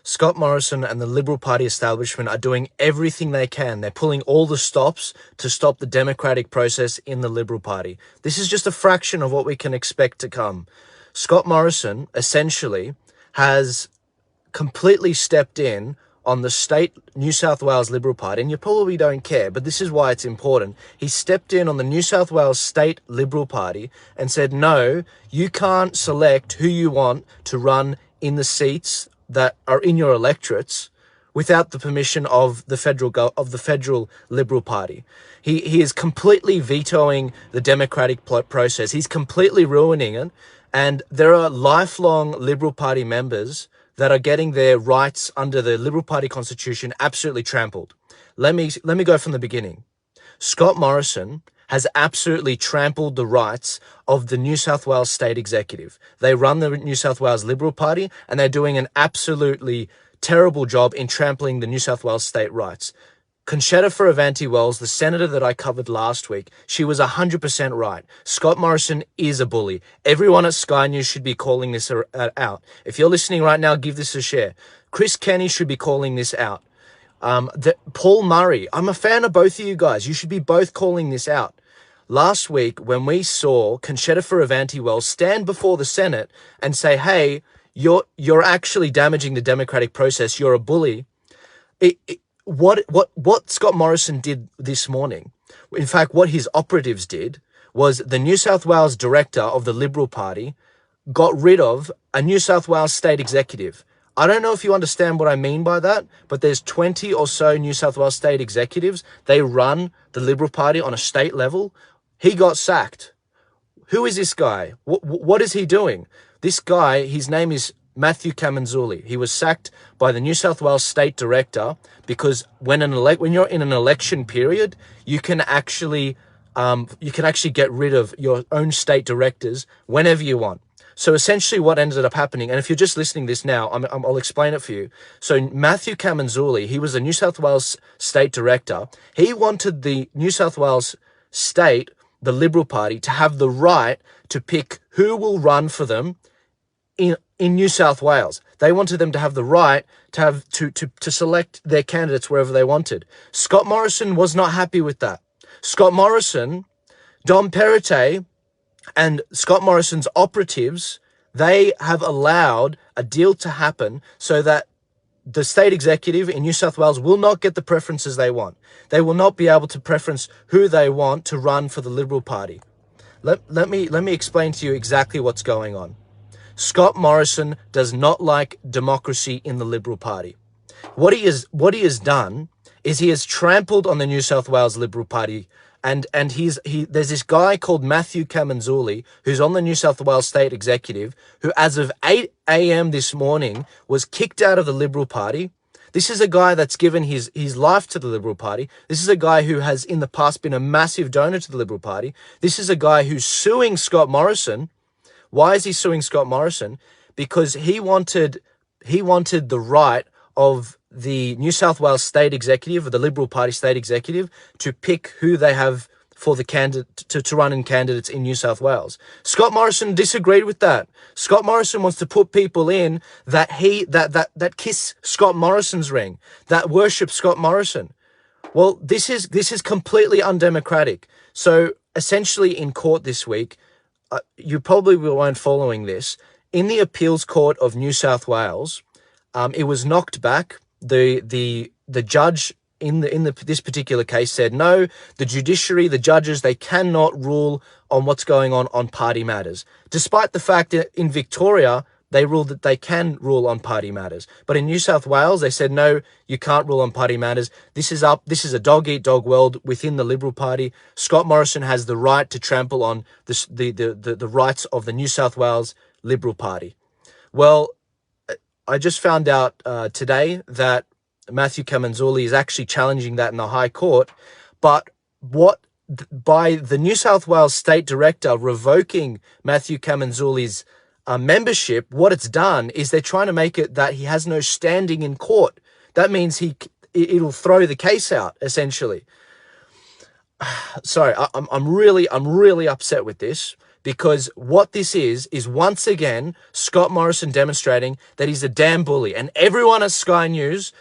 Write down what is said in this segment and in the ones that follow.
Scott Morrison and the Liberal Party establishment are doing everything they can. They're pulling all the stops to stop the democratic process in the Liberal Party. This is just a fraction of what we can expect to come. Scott Morrison essentially has completely stepped in on the state New South Wales Liberal Party, and you probably don't care, but this is why it's important. He stepped in on the New South Wales State Liberal Party and said, no, you can't select who you want to run in the seats that are in your electorates without the permission of the federal Liberal Party. He is completely vetoing the democratic process. He's completely ruining it, and there are lifelong Liberal Party members that are getting their rights under the Liberal Party constitution absolutely trampled. Let me go from the beginning. Scott Morrison has absolutely trampled the rights of the New South Wales State Executive. They run the New South Wales Liberal Party, and they're doing an absolutely terrible job in trampling the New South Wales state rights. Concetta Fierravanti-Wells, the senator that I covered last week, she was 100% right. Scott Morrison is a bully. Everyone at Sky News should be calling this out. If you're listening right now, give this a share. Chris Kenny should be calling this out. Paul Murray, I'm a fan of both of you guys. You should be both calling this out. Last week, when we saw Concetta Fierravanti-Wells stand before the Senate and say, hey, you're actually damaging the democratic process, you're a bully, what Scott Morrison did this morning, in fact, what his operatives did, was the New South Wales director of the Liberal Party got rid of a New South Wales state executive. I don't know if you understand what I mean by that, but there's 20 or so New South Wales state executives. They run the Liberal Party on a state level. He got sacked. Who is this guy? What is he doing? This guy, his name is Matthew Camanzuli. He was sacked by the New South Wales state director because when you're in an election period, you can actually get rid of your own state directors whenever you want. So essentially what ended up happening, and if you're just listening to this now, I'll explain it for you. So Matthew Camanzuli, he was a New South Wales state director. He wanted the New South Wales state, the Liberal Party, to have the right to pick who will run for them in New South Wales. They wanted them to have the right to select their candidates wherever they wanted. Scott Morrison was not happy with that. Scott Morrison, Dom Perrottet, and Scott Morrison's operatives, they have allowed a deal to happen so that the state executive in New South Wales will not get the preferences they want. They will not be able to preference who they want to run for the Liberal Party. Let me explain to you exactly what's going on. Scott Morrison does not like democracy in the Liberal Party. What he has done is he has trampled on the New South Wales Liberal Party, and there's this guy called Matthew Camanzuli who's on the New South Wales State Executive, who as of 8 a.m. this morning was kicked out of the Liberal Party. This is a guy that's given his life to the Liberal Party. This is a guy who has in the past been a massive donor to the Liberal Party. This is a guy who's suing Scott Morrison. Why is he suing Scott Morrison? Because he wanted the right of the New South Wales State Executive, or the Liberal Party State Executive, to pick who they have for the candidate to run in candidates in New South Wales. Scott Morrison disagreed with that. Scott Morrison wants to put people in that kiss Scott Morrison's ring, that worship Scott Morrison. Well, this is completely undemocratic. So essentially in court this week, you probably weren't following this. In the appeals court of New South Wales, it was knocked back. The judge in this particular case said no. The judiciary, the judges, they cannot rule on what's going on party matters, despite the fact that in Victoria they ruled that they can rule on party matters. But in New South Wales, they said, no, you can't rule on party matters. This is a dog-eat-dog world within the Liberal Party. Scott Morrison has the right to trample on the rights of the New South Wales Liberal Party. Well, I just found out today that Matthew Camanzuli is actually challenging that in the High Court. But by the New South Wales State Director revoking Matthew Camanzuli's membership, what it's done is they're trying to make it that he has no standing in court. That means it'll throw the case out, essentially. Sorry, I'm really upset with this. because what this is once again Scott Morrison demonstrating that he's a damn bully. And everyone at Sky News,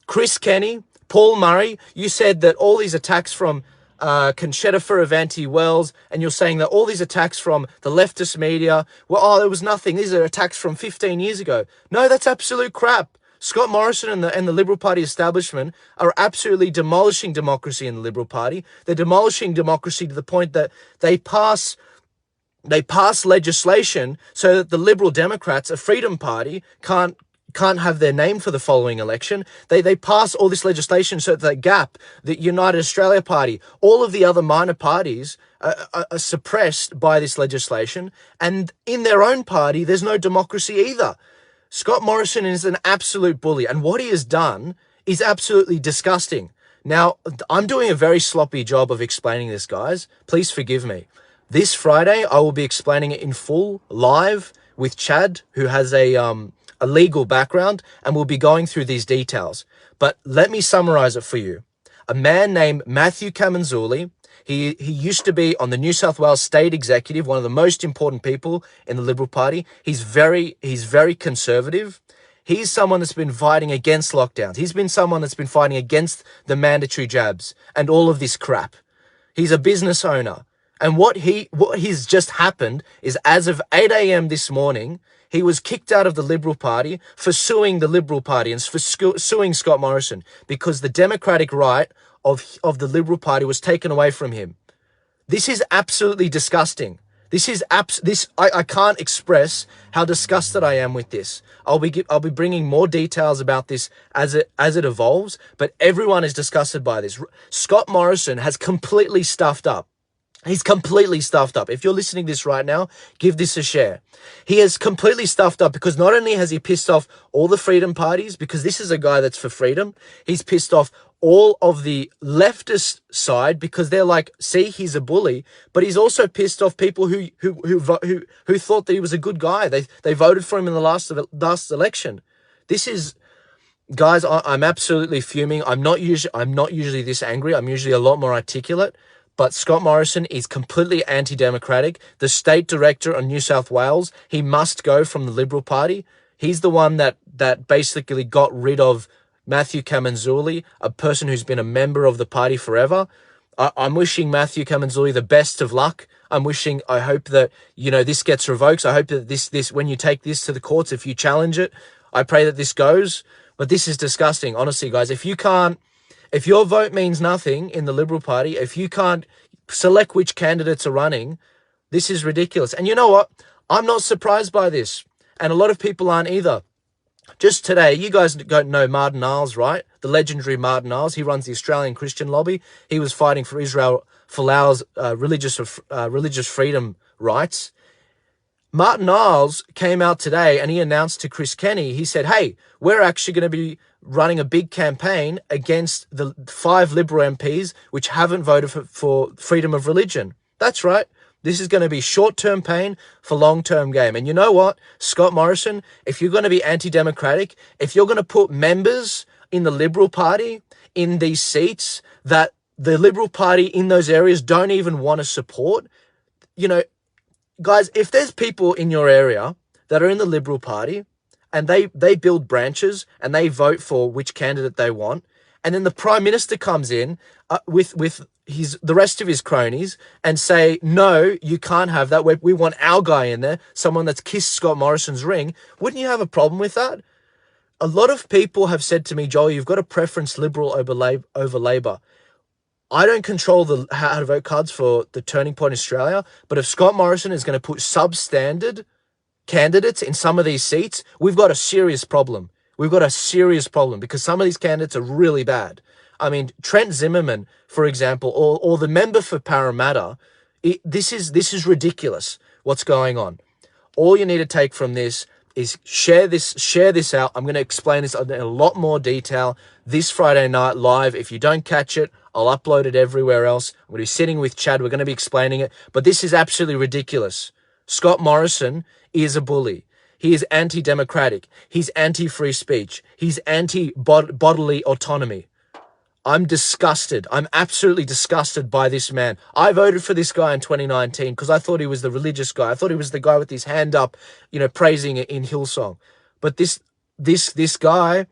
Chris Kenny, Paul Murray, you said that all these attacks from Conchetta Fierravanti-Wells, and you're saying that all these attacks from the leftist media, well, oh, there was nothing. These are attacks from 15 years ago. No, that's absolute crap. Scott Morrison and the Liberal Party establishment are absolutely demolishing democracy in the Liberal Party. They're demolishing democracy to the point that they pass legislation so that the Liberal Democrats, a Freedom Party, can't have their name for the following election. They pass all this legislation so that GAP, the United Australia Party, all of the other minor parties are suppressed by this legislation. And in their own party, there's no democracy either. Scott Morrison is an absolute bully, and what he has done is absolutely disgusting. Now, I'm doing a very sloppy job of explaining this, guys. Please forgive me. This Friday, I will be explaining it in full, live, with Chad, who has a legal background, and we'll be going through these details. But let me summarize it for you. A man named Matthew Kamanzuli, he used to be on the New South Wales State Executive, one of the most important people in the Liberal Party. He's very conservative. He's someone that's been fighting against lockdowns. He's been someone that's been fighting against the mandatory jabs and all of this crap. He's a business owner. And what he's just happened is, as of 8 a.m. this morning, he was kicked out of the Liberal Party for suing the Liberal Party and for suing Scott Morrison because the democratic right of the Liberal Party was taken away from him. This is absolutely disgusting. I can't express how disgusted I am with this. I'll be bringing more details about this as it evolves, but everyone is disgusted by this. Scott Morrison has completely stuffed up. He's completely stuffed up. If you're listening to this right now, give this a share. He has completely stuffed up because not only has he pissed off all the freedom parties, because this is a guy that's for freedom, he's pissed off all of the leftist side because they're like, see, he's a bully, but he's also pissed off people who thought that he was a good guy. They voted for him in the last election. This is, guys, I'm absolutely fuming. I'm not usually this angry. I'm usually a lot more articulate. But Scott Morrison is completely anti-democratic. The state director of New South Wales, he must go from the Liberal Party. He's the one that basically got rid of Matthew Kamanzuli, a person who's been a member of the party forever. I'm wishing Matthew Kamanzuli the best of luck. I hope that, this gets revoked. I hope that this when you take this to the courts, if you challenge it, I pray that this goes. But this is disgusting. Honestly, guys, if your vote means nothing in the Liberal Party, if you can't select which candidates are running, this is ridiculous. And you know what? I'm not surprised by this. And a lot of people aren't either. Just today, you guys don't know Martin Niles, right? The legendary Martin Niles. He runs the Australian Christian Lobby. He was fighting for Israel Folau's religious freedom rights. Martin Niles came out today and he announced to Chris Kenny, he said, hey, we're actually going to be running a big campaign against the 5 Liberal MPs which haven't voted for freedom of religion. That's right. This is going to be short-term pain for long-term gain. And you know what, Scott Morrison, if you're going to be anti-democratic, if you're going to put members in the Liberal Party in these seats that the Liberal Party in those areas don't even want to support, guys, if there's people in your area that are in the Liberal Party and they build branches and they vote for which candidate they want, and then the Prime Minister comes in with the rest of his cronies and say, no, you can't have that. We want our guy in there, someone that's kissed Scott Morrison's ring. Wouldn't you have a problem with that? A lot of people have said to me, Joel, you've got to preference Liberal over Labor. I don't control the how to vote cards for the Turning Point Australia, but if Scott Morrison is going to put substandard candidates in some of these seats, we've got a serious problem. We've got a serious problem because some of these candidates are really bad. I mean, Trent Zimmerman, for example, or the member for Parramatta, this is ridiculous what's going on. All you need to take from this is share this out. I'm going to explain this in a lot more detail this Friday night live. If you don't catch it, I'll upload it everywhere else. I'm going to be sitting with Chad. We're going to be explaining it. But this is absolutely ridiculous. Scott Morrison is a bully. He is anti-democratic. He's anti-free speech. He's anti-bodily autonomy. I'm disgusted. I'm absolutely disgusted by this man. I voted for this guy in 2019 because I thought he was the religious guy. I thought he was the guy with his hand up, praising it in Hillsong. But this guy,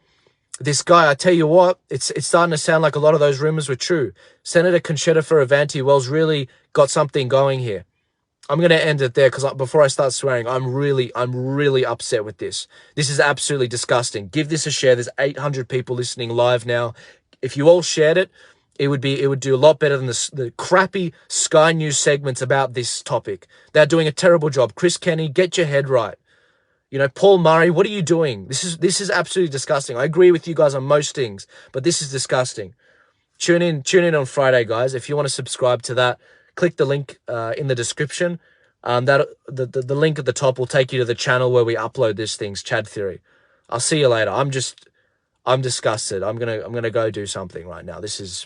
I tell you what, it's starting to sound like a lot of those rumors were true. Senator Conchetta Fierravanti Wells really got something going here. I'm going to end it there because before I start swearing, I'm really upset with this. This is absolutely disgusting. Give this a share. There's 800 people listening live now. If you all shared it, it would do a lot better than the crappy Sky News segments about this topic. They're doing a terrible job. Chris Kenny, get your head right. Paul Murray, what are you doing? This is absolutely disgusting. I agree with you guys on most things, but this is disgusting. Tune in on Friday, guys. If you want to subscribe to that, click the link in the description. The link at the top will take you to the channel where we upload these things, Chad Theory. I'll see you later. I'm disgusted. I'm gonna go do something right now. This is